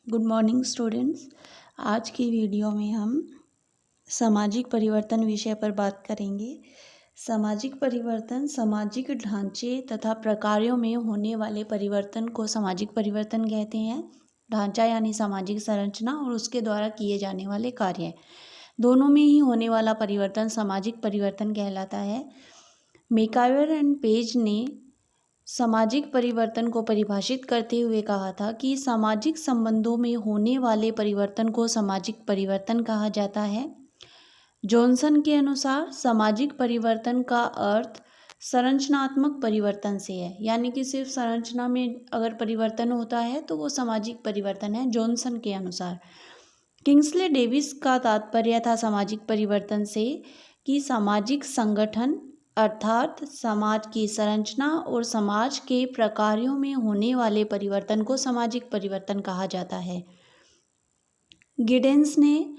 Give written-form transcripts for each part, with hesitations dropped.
Good morning students. आज की video में हम सामाजिक परिवर्तन विषय पर बात करेंगे। सामाजिक परिवर्तन सामाजिक ढांचे तथा प्रकारों में होने वाले परिवर्तन को सामाजिक परिवर्तन कहते हैं। ढांचा यानी सामाजिक संरचना और उसके द्वारा किए जाने वाले कार्य, दोनों में ही होने वाला परिवर्तन सामाजिक परिवर्तन कहलाता है। मैकआवर एंड पेज ने सामाजिक परिवर्तन को परिभाषित करते हुए कहा था कि सामाजिक संबंधों में होने वाले परिवर्तन को सामाजिक परिवर्तन कहा जाता है। जॉनसन के अनुसार सामाजिक परिवर्तन का अर्थ संरचनात्मक परिवर्तन से है, यानी कि सिर्फ संरचना में अगर परिवर्तन होता है तो वो सामाजिक परिवर्तन है जॉनसन के अनुसार। किंग्सले डेविस का तात्पर्य था सामाजिक परिवर्तन से कि सामाजिक संगठन अर्थात समाज की संरचना और समाज के प्रकारों में होने वाले परिवर्तन को सामाजिक परिवर्तन कहा जाता है। गिडेंस ने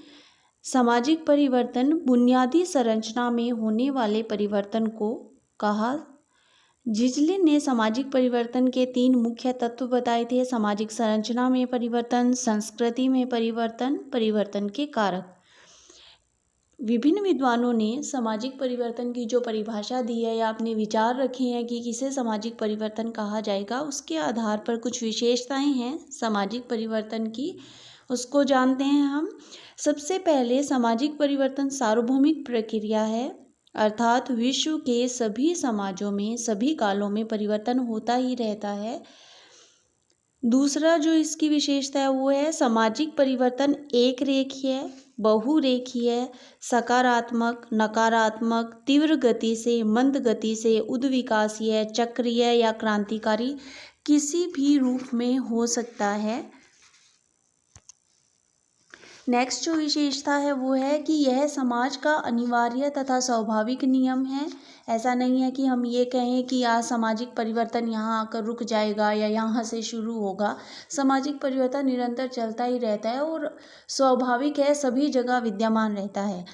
सामाजिक परिवर्तन बुनियादी संरचना में होने वाले परिवर्तन को कहा। जिजले ने सामाजिक परिवर्तन के 3 मुख्य तत्व बताए थे: सामाजिक संरचना में परिवर्तन, संस्कृति में परिवर्तन, परिवर्तन के कारक। विभिन्न विद्वानों ने सामाजिक परिवर्तन की जो परिभाषा दी है या अपने विचार रखे हैं कि किसे सामाजिक परिवर्तन कहा जाएगा, उसके आधार पर कुछ विशेषताएं हैं सामाजिक परिवर्तन की, उसको जानते हैं हम। सबसे पहले सामाजिक परिवर्तन सार्वभौमिक प्रक्रिया है, अर्थात विश्व के सभी समाजों में सभी कालों में परिवर्तन होता ही रहता है। दूसरा जो इसकी विशेषता है वो है सामाजिक परिवर्तन एक रेखीय, बहुरेखीय, सकारात्मक, नकारात्मक, तीव्र गति से, मंद गति से, उद्विकासीय, चक्रीय या क्रांतिकारी किसी भी रूप में हो सकता है। नेक्स्ट जो विशेषता है वो है कि यह समाज का अनिवार्य तथा स्वाभाविक नियम है। ऐसा नहीं है कि हम ये कहें कि आज सामाजिक परिवर्तन यहाँ आकर रुक जाएगा या यहाँ से शुरू होगा। सामाजिक परिवर्तन निरंतर चलता ही रहता है और स्वाभाविक है, सभी जगह विद्यमान रहता है।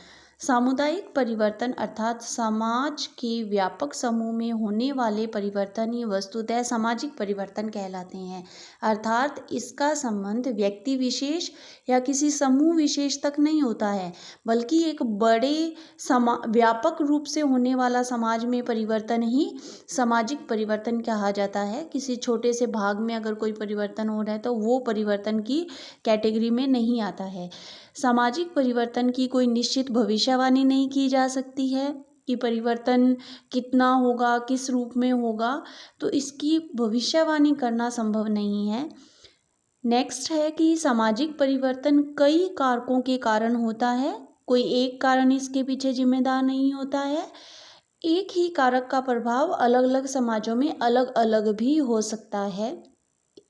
सामुदायिक परिवर्तन अर्थात समाज के व्यापक समूह में होने वाले परिवर्तन ही वस्तुतः सामाजिक परिवर्तन कहलाते हैं, अर्थात इसका संबंध व्यक्ति विशेष या किसी समूह विशेष तक नहीं होता है, बल्कि एक बड़े व्यापक रूप से होने वाला समाज में परिवर्तन ही सामाजिक परिवर्तन कहा जाता है। किसी छोटे से भाग में अगर कोई परिवर्तन हो रहा है तो वो परिवर्तन की कैटेगरी में नहीं आता है। सामाजिक परिवर्तन की कोई निश्चित भविष्यवाणी नहीं की जा सकती है कि परिवर्तन कितना होगा, किस रूप में होगा, तो इसकी भविष्यवाणी करना संभव नहीं है। नेक्स्ट है कि सामाजिक परिवर्तन कई कारकों के कारण होता है, कोई एक कारण इसके पीछे जिम्मेदार नहीं होता है। एक ही कारक का प्रभाव अलग अलग समाजों में अलग अलग भी हो सकता है।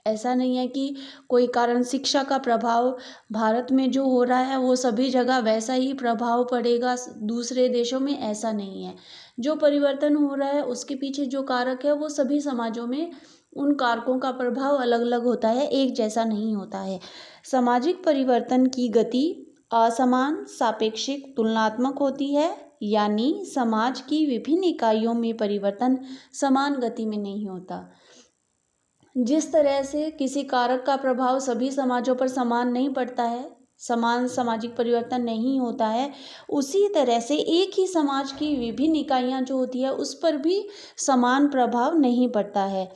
ऐसा नहीं है कि कोई कारण शिक्षा का प्रभाव भारत में जो हो रहा है वो सभी जगह वैसा ही प्रभाव पड़ेगा दूसरे देशों में, ऐसा नहीं है। जो परिवर्तन हो रहा है उसके पीछे जो कारक है वो सभी समाजों में उन कारकों का प्रभाव अलग अलग होता है, एक जैसा नहीं होता है। सामाजिक परिवर्तन की गति असमान, सापेक्षिक, तुलनात्मक होती है, यानी समाज की विभिन्न इकाइयों में परिवर्तन समान गति में नहीं होता। जिस तरह से किसी कारक का प्रभाव सभी समाजों पर समान नहीं पड़ता है, समान सामाजिक परिवर्तन नहीं होता है, उसी तरह से एक ही समाज की विभिन्न इकाइयाँ जो होती है उस पर भी समान प्रभाव नहीं पड़ता है।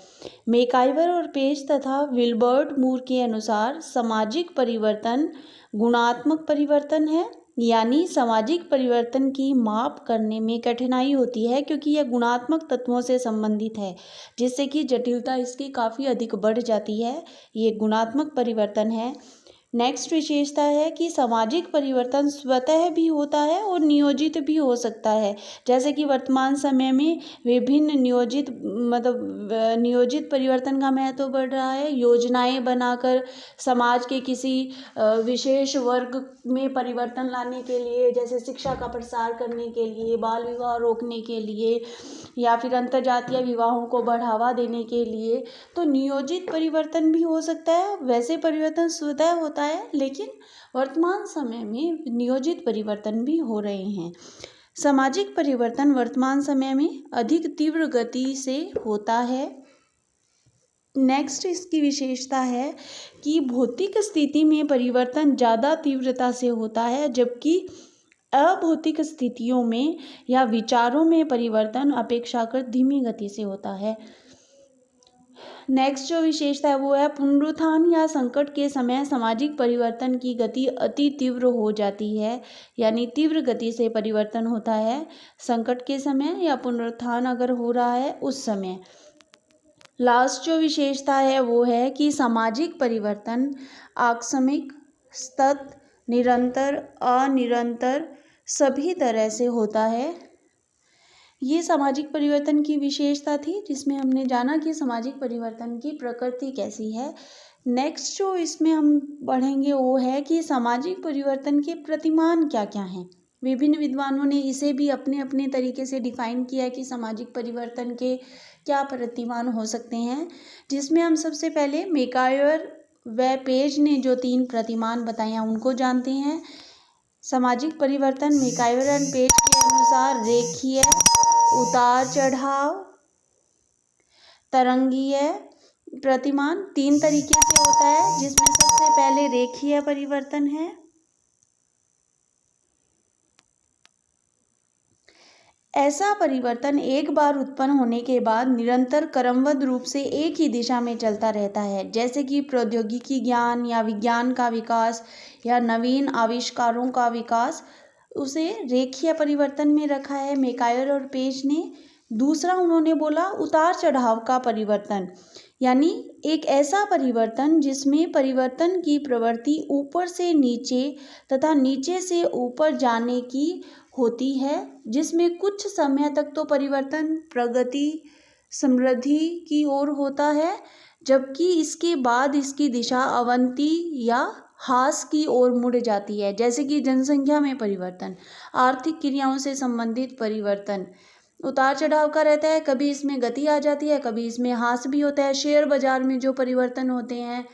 मैकआवर और पेज तथा विल्बर्ट मूर के अनुसार सामाजिक परिवर्तन गुणात्मक परिवर्तन है, यानी सामाजिक परिवर्तन की माप करने में कठिनाई होती है क्योंकि यह गुणात्मक तत्वों से संबंधित है, जिससे कि जटिलता इसकी काफ़ी अधिक बढ़ जाती है। ये गुणात्मक परिवर्तन है। नेक्स्ट विशेषता है कि सामाजिक परिवर्तन स्वतः भी होता है और नियोजित भी हो सकता है, जैसे कि वर्तमान समय में विभिन्न नियोजित परिवर्तन का महत्व बढ़ रहा है। योजनाएं बनाकर समाज के किसी विशेष वर्ग में परिवर्तन लाने के लिए, जैसे शिक्षा का प्रसार करने के लिए, बाल विवाह रोकने के लिए या फिर अंतर्जातीय विवाहों को बढ़ावा देने के लिए, तो नियोजित परिवर्तन भी हो सकता है। वैसे परिवर्तन स्वतः होता है, लेकिन वर्तमान समय में नियोजित परिवर्तन भी हो रहे हैं। सामाजिक परिवर्तन वर्तमान समय में अधिक तीव्र गति से होता है। नेक्स्ट इसकी विशेषता है कि भौतिक स्थिति में परिवर्तन ज़्यादा तीव्रता से होता है, जबकि अभौतिक स्थितियों में या विचारों में परिवर्तन अपेक्षाकृत धीमी गति से होता है। नेक्स्ट जो विशेषता है वो है पुनरुत्थान या संकट के समय सामाजिक परिवर्तन की गति अति तीव्र हो जाती है, यानी तीव्र गति से परिवर्तन होता है संकट के समय या पुनरुत्थान अगर हो रहा है उस समय। लास्ट जो विशेषता है वो है कि सामाजिक परिवर्तन आकस्मिक, सतत, निरंतर, अनिरंतर सभी तरह से होता है। ये सामाजिक परिवर्तन की विशेषता थी, जिसमें हमने जाना कि सामाजिक परिवर्तन की प्रकृति कैसी है। नेक्स्ट जो इसमें हम पढ़ेंगे वो है कि सामाजिक परिवर्तन के प्रतिमान क्या क्या हैं। विभिन्न विद्वानों ने इसे भी अपने अपने तरीके से डिफाइन किया है कि सामाजिक परिवर्तन के क्या प्रतिमान हो सकते हैं, जिसमें हम सबसे पहले मेकायर व पेज ने जो 3 प्रतिमान बताए हैं उनको जानते हैं। सामाजिक परिवर्तन मेकायर एंड पेज के अनुसार रेखीय, उतार चढ़ाव, तरंगीय प्रतिमान 3 तरीके से होता है, जिसमें सबसे पहले रेखीय परिवर्तन है। ऐसा परिवर्तन एक बार उत्पन्न होने के बाद निरंतर क्रमबद्ध रूप से एक ही दिशा में चलता रहता है, जैसे कि प्रौद्योगिकी ज्ञान या विज्ञान का विकास या नवीन आविष्कारों का विकास, उसे रेखीय परिवर्तन में रखा है मेकायर और पेज ने। दूसरा उन्होंने बोला उतार चढ़ाव का परिवर्तन, यानी एक ऐसा परिवर्तन जिसमें परिवर्तन की प्रवृत्ति ऊपर से नीचे तथा नीचे से ऊपर जाने की होती है, जिसमें कुछ समय तक तो परिवर्तन प्रगति समृद्धि की ओर होता है, जबकि इसके बाद इसकी दिशा अवनति या ह्रास की ओर मुड़ जाती है, जैसे कि जनसंख्या में परिवर्तन, आर्थिक क्रियाओं से संबंधित परिवर्तन उतार चढ़ाव का रहता है। कभी इसमें गति आ जाती है, कभी इसमें ह्रास भी होता है। शेयर बाजार में जो परिवर्तन होते हैं,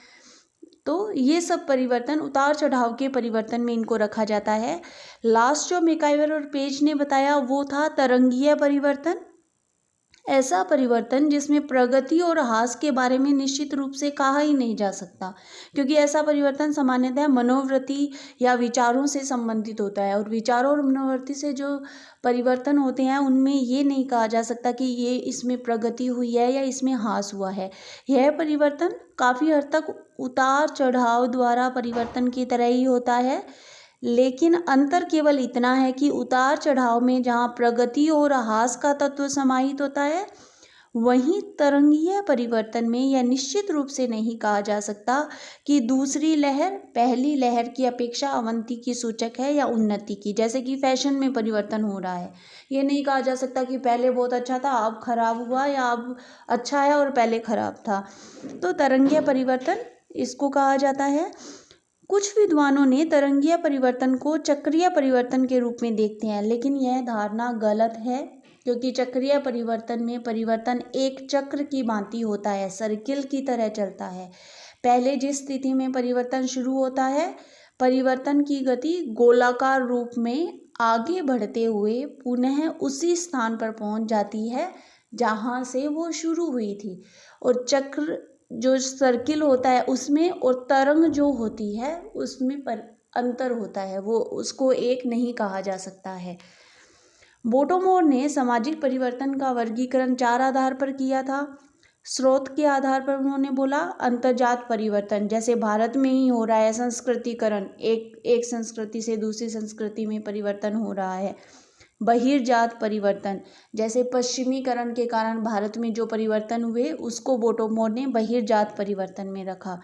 तो ये सब परिवर्तन उतार चढ़ाव के परिवर्तन में इनको रखा जाता है। लास्ट जो मेकायर और पेज ने बताया वो था तरंगीय परिवर्तन। ऐसा परिवर्तन जिसमें प्रगति और ह्रास के बारे में निश्चित रूप से कहा ही नहीं जा सकता, क्योंकि ऐसा परिवर्तन सामान्यतः मनोवृत्ति या विचारों से संबंधित होता है, और विचारों और मनोवृत्ति से जो परिवर्तन होते हैं उनमें ये नहीं कहा जा सकता कि ये इसमें प्रगति हुई है या इसमें ह्रास हुआ है। यह परिवर्तन काफ़ी हद तक उतार चढ़ाव द्वारा परिवर्तन की तरह ही होता है, लेकिन अंतर केवल इतना है कि उतार चढ़ाव में जहाँ प्रगति और ह्रास का तत्व समाहित होता है, वहीं तरंगीय परिवर्तन में यह निश्चित रूप से नहीं कहा जा सकता कि दूसरी लहर पहली लहर की अपेक्षा अवनति की सूचक है या उन्नति की। जैसे कि फैशन में परिवर्तन हो रहा है, ये नहीं कहा जा सकता कि पहले बहुत अच्छा था अब खराब हुआ, या अब अच्छा है और पहले खराब था। तो तरंगीय परिवर्तन इसको कहा जाता है। कुछ विद्वानों ने तरंगीय परिवर्तन को चक्रीय परिवर्तन के रूप में देखते हैं, लेकिन यह धारणा गलत है, क्योंकि चक्रीय परिवर्तन में परिवर्तन एक चक्र की भांति होता है, सर्किल की तरह चलता है। पहले जिस स्थिति में परिवर्तन शुरू होता है, परिवर्तन की गति गोलाकार रूप में आगे बढ़ते हुए पुनः उसी स्थान पर पहुंच जाती है जहां से वो शुरू हुई थी, और चक्र जो सर्किल होता है उसमें और तरंग जो होती है उसमें अंतर होता है, वो उसको एक नहीं कहा जा सकता है। बोटोमोर ने सामाजिक परिवर्तन का वर्गीकरण 4 आधार पर किया था। स्रोत के आधार पर उन्होंने बोला अंतर्जात परिवर्तन, जैसे भारत में ही हो रहा है संस्कृतिकरण, एक संस्कृति से दूसरी संस्कृति में परिवर्तन हो रहा है। बहिर्जात परिवर्तन, जैसे पश्चिमीकरण के कारण भारत में जो परिवर्तन हुए उसको बोटोमोर ने बहिर्जात परिवर्तन में रखा।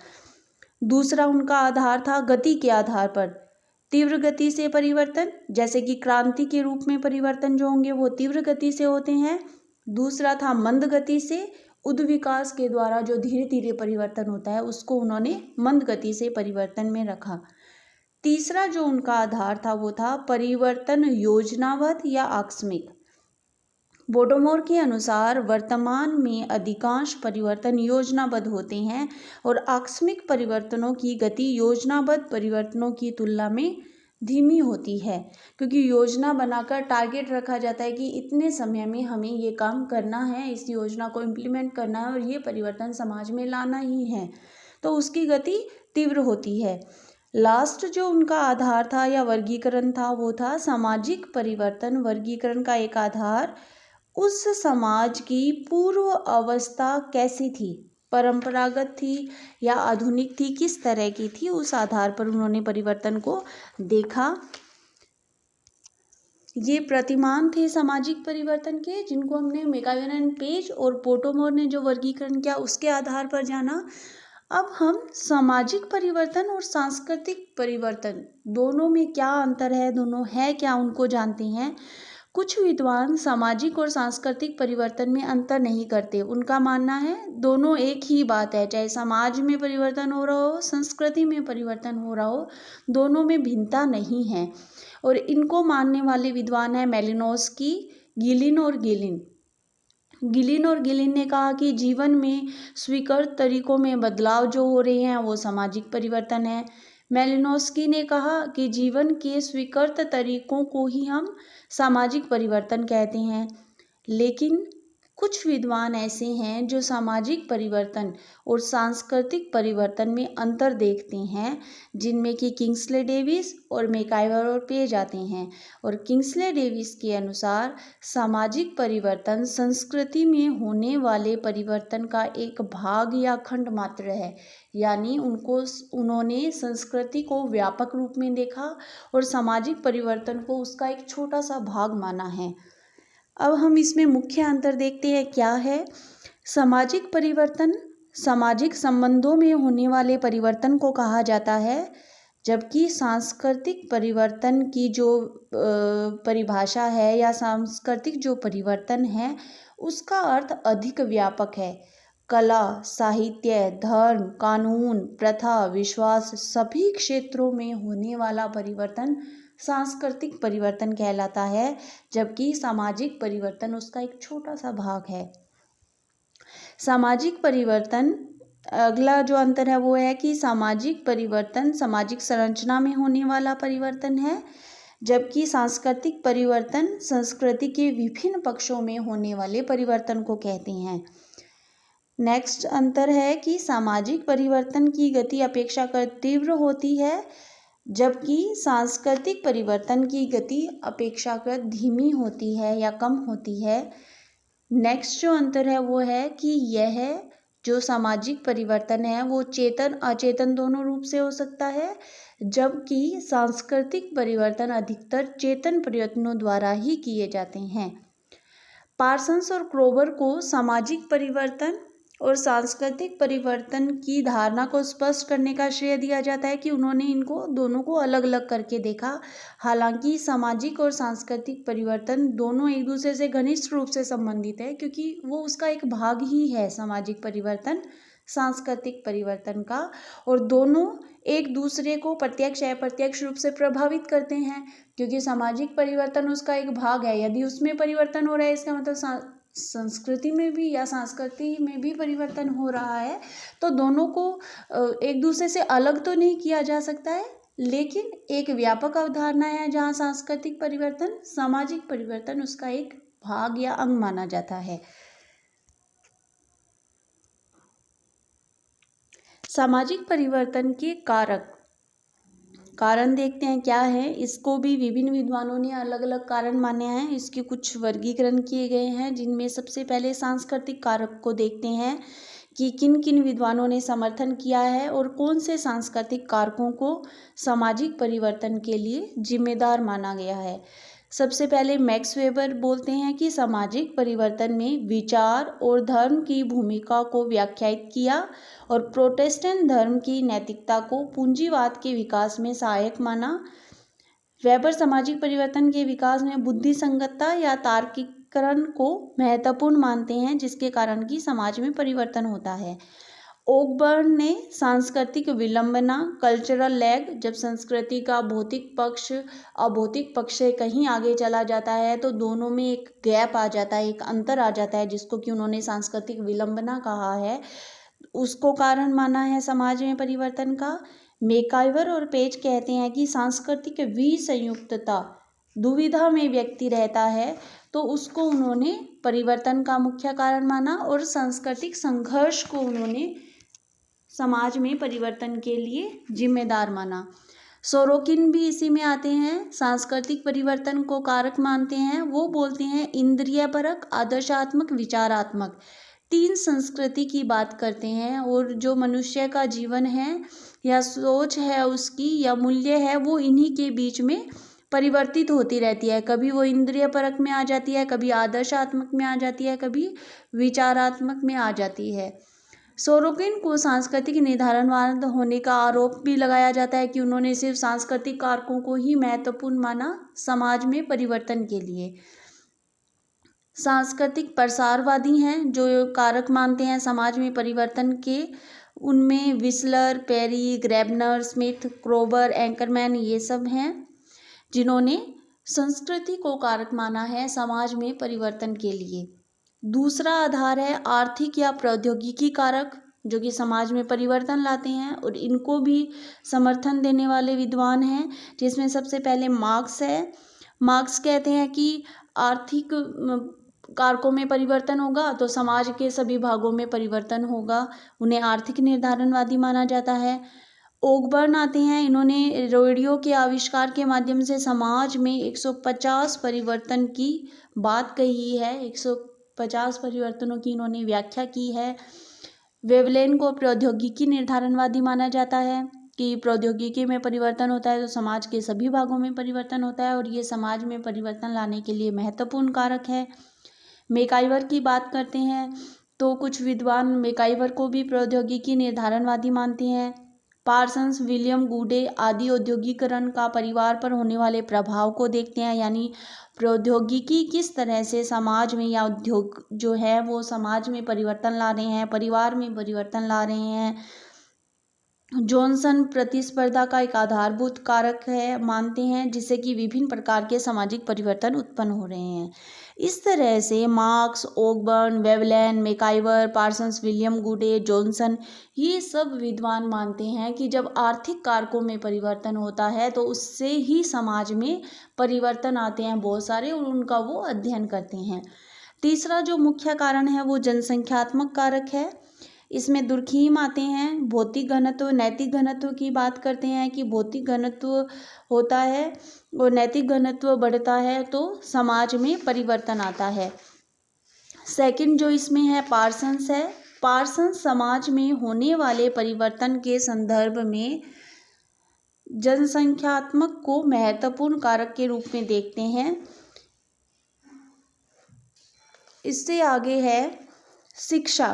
दूसरा उनका आधार था गति के आधार पर, तीव्र गति से परिवर्तन, जैसे कि क्रांति के रूप में परिवर्तन जो होंगे वो तीव्र गति से होते हैं। दूसरा था मंद गति से, उद्विकास के द्वारा जो धीरे धीरे परिवर्तन होता है उसको उन्होंने मंद गति से परिवर्तन में रखा। तीसरा जो उनका आधार था वो था परिवर्तन योजनाबद्ध या आकस्मिक। बोटोमोर के अनुसार वर्तमान में अधिकांश परिवर्तन योजनाबद्ध होते हैं और आकस्मिक परिवर्तनों की गति योजनाबद्ध परिवर्तनों की तुलना में धीमी होती है, क्योंकि योजना बनाकर टारगेट रखा जाता है कि इतने समय में हमें ये काम करना है, इस योजना को इम्प्लीमेंट करना है और ये परिवर्तन समाज में लाना ही है, तो उसकी गति तीव्र होती है। लास्ट जो उनका आधार था या वर्गीकरण था वो था सामाजिक परिवर्तन। वर्गीकरण का एक आधार उस समाज की पूर्व अवस्था कैसी थी, परंपरागत थी या आधुनिक थी, किस तरह की थी, उस आधार पर उन्होंने परिवर्तन को देखा। ये प्रतिमान थे सामाजिक परिवर्तन के, जिनको हमने मैकावेलन पेज और पोटोमोर ने जो वर्गीकरण किया उसके आधार पर जाना। अब हम सामाजिक परिवर्तन और सांस्कृतिक परिवर्तन दोनों में क्या अंतर है, दोनों है क्या, उनको जानते हैं। कुछ विद्वान सामाजिक और सांस्कृतिक परिवर्तन में अंतर नहीं करते। उनका मानना है दोनों एक ही बात है, चाहे समाज में परिवर्तन हो रहा हो, संस्कृति में परिवर्तन हो रहा हो, दोनों में भिन्नता नहीं है। और इनको मानने वाले विद्वान है मेलिनोस्की, गिलिन और गिलिन। गिलिन और गिलिन ने कहा कि जीवन में स्वीकृत तरीकों में बदलाव जो हो रहे हैं वो सामाजिक परिवर्तन है। मेलिनोस्की ने कहा कि जीवन के स्वीकृत तरीकों को ही हम सामाजिक परिवर्तन कहते हैं। लेकिन कुछ विद्वान ऐसे हैं जो सामाजिक परिवर्तन और सांस्कृतिक परिवर्तन में अंतर देखते हैं, जिनमें कि किंग्सले डेविस और मैकाइवर और पेज आते हैं। और किंग्सले डेविस के अनुसार सामाजिक परिवर्तन संस्कृति में होने वाले परिवर्तन का एक भाग या खंड मात्र है, यानी उन्होंने संस्कृति को व्यापक रूप में देखा और सामाजिक परिवर्तन को उसका एक छोटा सा भाग माना है। अब हम इसमें मुख्य अंतर देखते हैं क्या है। सामाजिक परिवर्तन सामाजिक संबंधों में होने वाले परिवर्तन को कहा जाता है, जबकि सांस्कृतिक परिवर्तन की जो परिभाषा है या सांस्कृतिक जो परिवर्तन है उसका अर्थ अधिक व्यापक है। कला, साहित्य, धर्म, कानून, प्रथा, विश्वास सभी क्षेत्रों में होने वाला परिवर्तन सांस्कृतिक परिवर्तन कहलाता है, जबकि सामाजिक परिवर्तन उसका एक छोटा सा भाग है। सामाजिक परिवर्तन, अगला जो अंतर है वो है कि सामाजिक परिवर्तन सामाजिक संरचना में होने वाला परिवर्तन है, जबकि सांस्कृतिक परिवर्तन संस्कृति के विभिन्न पक्षों में होने वाले परिवर्तन को कहते हैं। नेक्स्ट अंतर है कि सामाजिक परिवर्तन की गति अपेक्षाकृत तीव्र होती है, जबकि सांस्कृतिक परिवर्तन की गति अपेक्षाकृत धीमी होती है या कम होती है। नेक्स्ट जो अंतर है वो है कि यह जो सामाजिक परिवर्तन है वो चेतन अचेतन दोनों रूप से हो सकता है, जबकि सांस्कृतिक परिवर्तन अधिकतर चेतन प्रयत्नों द्वारा ही किए जाते हैं। पार्सन्स और क्रोबर को सामाजिक परिवर्तन और सांस्कृतिक परिवर्तन की धारणा को स्पष्ट करने का श्रेय दिया जाता है कि उन्होंने इनको दोनों को अलग अलग करके देखा। हालांकि सामाजिक और सांस्कृतिक परिवर्तन दोनों एक दूसरे से घनिष्ठ रूप से संबंधित है, क्योंकि वो उसका एक भाग ही है सामाजिक परिवर्तन सांस्कृतिक परिवर्तन का, और दोनों एक दूसरे को प्रत्यक्ष या अप्रत्यक्ष रूप से प्रभावित करते हैं, क्योंकि सामाजिक परिवर्तन उसका एक भाग है। यदि उसमें परिवर्तन हो रहा है इसका मतलब संस्कृति में भी या संस्कृति में भी परिवर्तन हो रहा है, तो दोनों को एक दूसरे से अलग तो नहीं किया जा सकता है, लेकिन एक व्यापक अवधारणा है जहाँ सांस्कृतिक परिवर्तन सामाजिक परिवर्तन उसका एक भाग या अंग माना जाता है। सामाजिक परिवर्तन के कारण देखते हैं क्या है। इसको भी विभिन्न विद्वानों ने अलग अलग कारण माने हैं, इसके कुछ वर्गीकरण किए गए हैं, जिनमें सबसे पहले सांस्कृतिक कारक को देखते हैं कि किन किन विद्वानों ने समर्थन किया है और कौन से सांस्कृतिक कारकों को सामाजिक परिवर्तन के लिए जिम्मेदार माना गया है। सबसे पहले मैक्स वेबर बोलते हैं कि सामाजिक परिवर्तन में विचार और धर्म की भूमिका को व्याख्यायित किया और प्रोटेस्टेंट धर्म की नैतिकता को पूंजीवाद के विकास में सहायक माना। वेबर सामाजिक परिवर्तन के विकास में बुद्धि संगतता या तार्किकरण को महत्वपूर्ण मानते हैं, जिसके कारण कि समाज में परिवर्तन होता है। ओकबर्न ने सांस्कृतिक विलंबना कल्चरल लैग, जब संस्कृति का भौतिक पक्ष अभौतिक पक्ष से कहीं आगे चला जाता है तो दोनों में एक गैप आ जाता है, एक अंतर आ जाता है, जिसको कि उन्होंने सांस्कृतिक विलंबना कहा है, उसको कारण माना है समाज में परिवर्तन का। मेकाइवर और पेज कहते हैं कि सांस्कृतिक विसंयुक्तता, दुविधा में व्यक्ति रहता है तो उसको उन्होंने परिवर्तन का मुख्य कारण माना और सांस्कृतिक संघर्ष को उन्होंने समाज में परिवर्तन के लिए जिम्मेदार माना। सोरोकिन भी इसी में आते हैं, सांस्कृतिक परिवर्तन को कारक मानते हैं। वो बोलते हैं इंद्रियपरक, आदर्शात्मक, विचारात्मक, 3 संस्कृति की बात करते हैं और जो मनुष्य का जीवन है या सोच है उसकी या मूल्य है वो इन्हीं के बीच में परिवर्तित होती रहती है। कभी वो इंद्रिय परक में आ जाती है, कभी आदर्शात्मक में आ जाती है, कभी विचारात्मक में आ जाती है। सोरोकिन को सांस्कृतिक निर्धारणवाद होने का आरोप भी लगाया जाता है कि उन्होंने सिर्फ सांस्कृतिक कारकों को ही महत्वपूर्ण माना समाज में परिवर्तन के लिए। सांस्कृतिक प्रसारवादी हैं जो कारक मानते हैं समाज में परिवर्तन के, उनमें विस्लर, पेरी, ग्रेबनर, स्मिथ, क्रोबर, एंकरमैन ये सब हैं जिन्होंने संस्कृति को कारक माना है समाज में परिवर्तन के लिए। दूसरा आधार है आर्थिक या प्रौद्योगिकी कारक जो कि समाज में परिवर्तन लाते हैं और इनको भी समर्थन देने वाले विद्वान हैं, जिसमें सबसे पहले मार्क्स है। मार्क्स कहते हैं कि आर्थिक कारकों में परिवर्तन होगा तो समाज के सभी भागों में परिवर्तन होगा, उन्हें आर्थिक निर्धारणवादी माना जाता है। ओकबर्न आते हैं, इन्होंने रेडियो के आविष्कार के माध्यम से समाज में 150 परिवर्तन की बात कही है, 150 परिवर्तनों की इन्होंने व्याख्या की है। वेवलेन को प्रौद्योगिकी निर्धारणवादी माना जाता है कि प्रौद्योगिकी में परिवर्तन होता है तो समाज के सभी भागों में परिवर्तन होता है और ये समाज में परिवर्तन लाने के लिए महत्वपूर्ण कारक है। मेकाइवर की बात करते हैं तो कुछ विद्वान मेकाइवर को भी प्रौद्योगिकी निर्धारणवादी मानते हैं। पार्सन्स, विलियम गुडे आदि औद्योगिकरण का परिवार पर होने वाले प्रभाव को देखते हैं, यानी प्रौद्योगिकी किस तरह से समाज में या उद्योग जो है वो समाज में परिवर्तन ला रहे हैं, परिवार में परिवर्तन ला रहे हैं। जॉनसन प्रतिस्पर्धा का एक आधारभूत कारक है मानते हैं जिससे कि विभिन्न प्रकार के सामाजिक परिवर्तन उत्पन्न हो रहे हैं। इस तरह से मार्क्स, ओकबर्न, वेवलेन, मेकाइवर, पार्सन्स, विलियम गुडे, जॉनसन ये सब विद्वान मानते हैं कि जब आर्थिक कारकों में परिवर्तन होता है तो उससे ही समाज में परिवर्तन आते हैं बहुत सारे और उनका वो अध्ययन करते हैं। तीसरा जो मुख्य कारण है वो जनसंख्यात्मक कारक है। इसमें दुर्खीम आते हैं, भौतिक घनत्व, नैतिक घनत्व की बात करते हैं कि भौतिक घनत्व होता है और नैतिक घनत्व बढ़ता है तो समाज में परिवर्तन आता है। सेकंड जो इसमें है पार्सन्स है। पार्सन्स समाज में होने वाले परिवर्तन के संदर्भ में जनसंख्यात्मक को महत्वपूर्ण कारक के रूप में देखते हैं। इससे आगे है शिक्षा,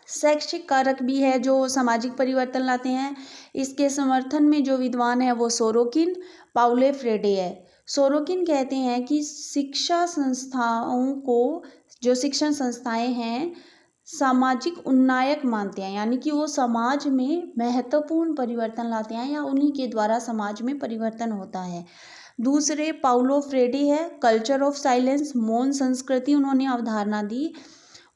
शैक्षिक कारक भी है जो सामाजिक परिवर्तन लाते हैं। इसके समर्थन में जो विद्वान है वो सोरोकिन, पाउले फ्रेडे है। सोरोकिन कहते हैं कि शिक्षा संस्थाओं को, जो शिक्षण संस्थाएं हैं, सामाजिक उन्नायक मानते हैं, यानी कि वो समाज में महत्वपूर्ण परिवर्तन लाते हैं या उन्हीं के द्वारा समाज में परिवर्तन होता है। दूसरे पाउलो फ्रेडे है, कल्चर ऑफ साइलेंस, मौन संस्कृति उन्होंने अवधारणा दी।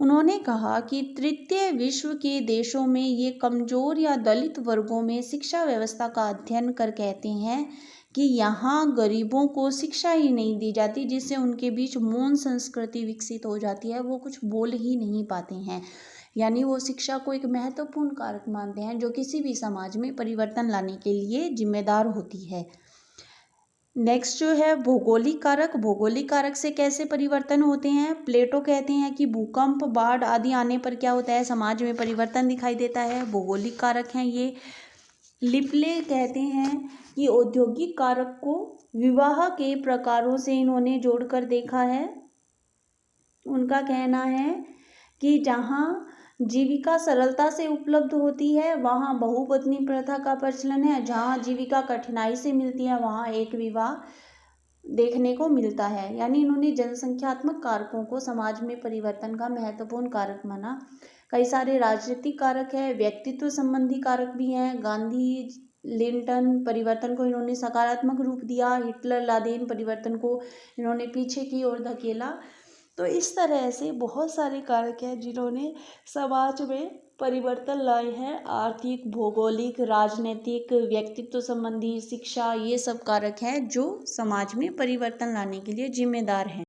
उन्होंने कहा कि तृतीय विश्व के देशों में ये कमजोर या दलित वर्गों में शिक्षा व्यवस्था का अध्ययन कर कहते हैं कि यहाँ गरीबों को शिक्षा ही नहीं दी जाती, जिससे उनके बीच मौन संस्कृति विकसित हो जाती है, वो कुछ बोल ही नहीं पाते हैं। यानी वो शिक्षा को एक महत्वपूर्ण कारक मानते हैं जो किसी भी समाज में परिवर्तन लाने के लिए जिम्मेदार होती है। नेक्स्ट जो है भौगोलिक कारक। भौगोलिक कारक से कैसे परिवर्तन होते हैं? प्लेटो कहते हैं कि भूकंप, बाढ़ आदि आने पर क्या होता है, समाज में परिवर्तन दिखाई देता है, भौगोलिक कारक हैं ये। लिपले कहते हैं कि औद्योगिक कारक को विवाह के प्रकारों से इन्होंने जोड़कर देखा है। उनका कहना है कि जहाँ जीविका सरलता से उपलब्ध होती है वहाँ बहुपत्नी प्रथा का प्रचलन है, जहाँ जीविका कठिनाई से मिलती है वहाँ एक विवाह देखने को मिलता है। यानी इन्होंने जनसंख्यात्मक कारकों को समाज में परिवर्तन का महत्वपूर्ण कारक माना। कई सारे राजनीतिक कारक है, व्यक्तित्व संबंधी कारक भी हैं। गांधी, लिंटन परिवर्तन को इन्होंने सकारात्मक रूप दिया, हिटलर, लादेन परिवर्तन को इन्होंने पीछे की ओर धकेला। तो इस तरह से बहुत सारे कारक हैं जिन्होंने समाज में परिवर्तन लाए हैं। आर्थिक, भौगोलिक, राजनीतिक, व्यक्तित्व संबंधी, शिक्षा, ये सब कारक हैं जो समाज में परिवर्तन लाने के लिए जिम्मेदार हैं।